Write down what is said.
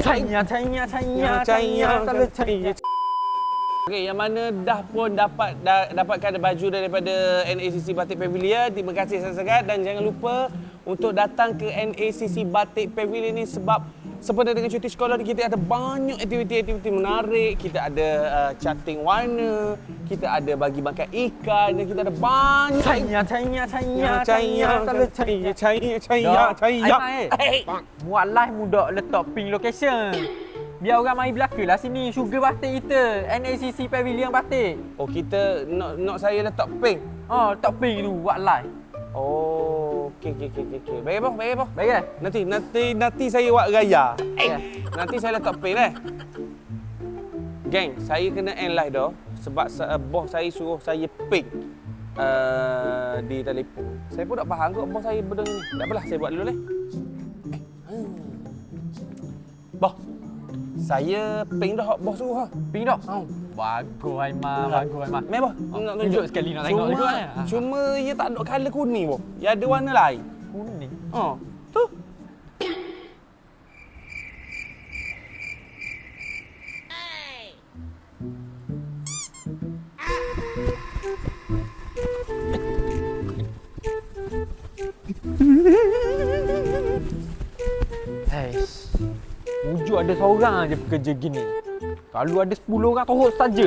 Cahaya. Okey, yang mana dah pun dapatkan baju daripada NACC Batik Pavilion. Terima kasih sangat-sangat dan jangan lupa untuk datang ke NACC Batik Pavilion ni sebab sempena dengan cuti sekolah ni kita ada banyak aktiviti-aktiviti menarik. Kita ada charting warna, kita ada bagi makan ikan dan kita ada banyak Muat live mudak letak pink location. Biar orang mari belakalah sini. Sugar batik kita. NACC Pavilion Batik. Oh, kita nak saya letak pink. Oh, letak pink tu buat live. Oh, okey. Baik apa? Baik. Nanti saya buat raya. Ya. Nanti saya letak pin Geng, saya kena end live dah sebab bos saya suruh saya ping di telefon. Saya pun tak faham kot bos saya benda ni. Tak apalah, saya buat dulu ni. Bos, saya ping dah bos suruh. Pink dah? Bagus Aiman, Meh bos, nak tunjuk sekali nak tengok juga. Cuma ia tak ada colour kuning bos. Ia ada warna lain. Kuning. Tu. Wujud ada seorang je pekerja gini. Kalau ada 10 orang terus saja.